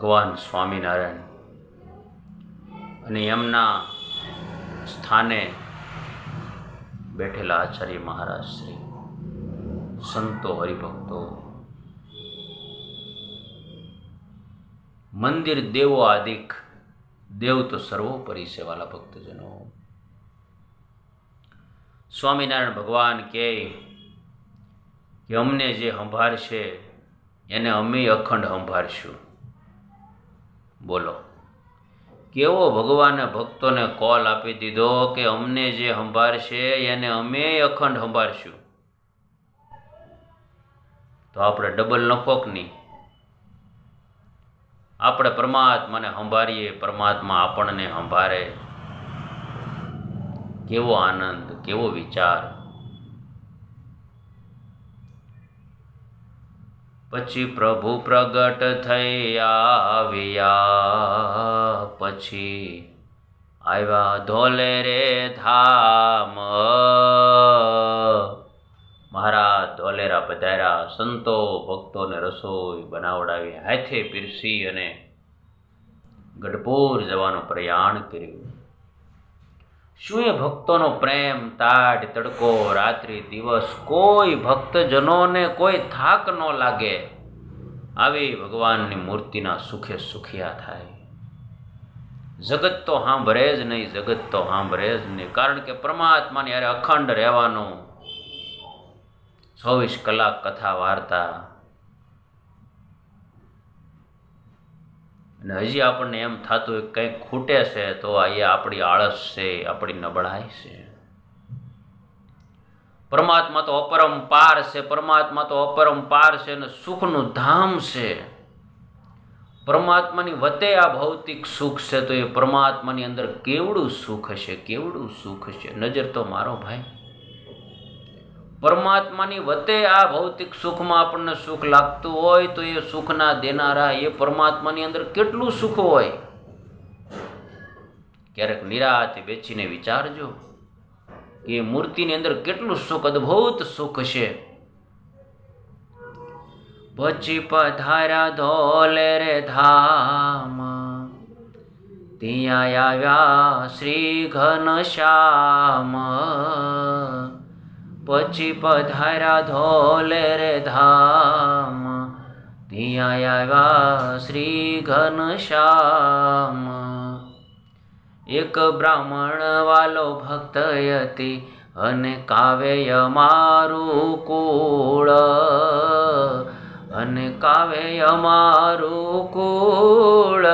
ભગવાન સ્વામિનારાયણ અને એમના સ્થાને બેઠેલા આચાર્ય મહારાજ શ્રી, સંતો, હરિભક્તો, મંદિર દેવો આદિક, દેવ તો સર્વોપરી છે વાલા ભક્તજનો. સ્વામિનારાયણ ભગવાન કહે કે અમને જે સંભાળશે એને અમે અખંડ સંભાળશું. બોલો, કેવો ભગવાને ભક્તોને કોલ આપી દીધો કે અમને જે સંભાળશે એને અમે અખંડ સંભાળશું. તો આપણે ડબલ નફોક નહીં. આપણે પરમાત્માને સંભાળીએ, પરમાત્મા આપણને સંભાળે. કેવો આનંદ, કેવો વિચાર. પછી પ્રભુ પ્રગટ થઈ આવ્યા, પછી આવ્યા ધોલે રે ધામ. મહારાજ ધોલેરા પધાર્યા, સંતો ભક્તોને રસોઈ બનાવડાવી, હાથે પીરસી અને ગઢપુર જવાનું પ્રયાણ કર્યું. શું એ ભક્તોનો પ્રેમ, તાડ તડકો, રાત્રિ દિવસ, કોઈ ભક્તજનોને કોઈ થાક ન લાગે. આવી ભગવાનની મૂર્તિના સુખે સુખિયા થાય. જગત તો સાંભળે જ નહીં, જગત તો સાંભળે જ નહીં. કારણ કે પરમાત્માની યારે અખંડ રહેવાનું. 24 કલાક કથા વાર્તા. અને હજી આપણને એમ થતું હોય કંઈક ખૂટે છે, તો એ આપણી આળસ છે, આપણી નબળાઈ છે. પરમાત્મા તો અપરંપાર છે, પરમાત્મા તો અપરંપાર છે અને સુખનું ધામ છે. પરમાત્માની વતે આ ભૌતિક સુખ છે, તો એ પરમાત્માની અંદર કેવડું સુખ હશે, કેવડું સુખ હશે. નજર તો મારો ભાઈ. પરમાત્માની વતે આ ભૌતિક સુખમાં આપણને સુખ લાગતું હોય તો એ સુખના દેનારા એ પરમાત્માની અંદર કેટલું સુખ હોય. ક્યારેક નિરાતે બેસીને વિચારજો કે એ મૂર્તિની અંદર કેટલું સુખ, અદ્ભુત સુખ છે. પછી પધાર્યા ધોલે રે ધામ, ત્યાં આવ્યા શ્રી ઘનશ્યામ. પછી પધાર્યા ધોલે રે ધામ, ત્યાં આવ્યા શ્રી ઘનશ્યામ. એક બ્રાહ્મણ વાલો ભક્ત હતી અને કાવે અમારું કુળ, અને કાવે અમારું કુળ.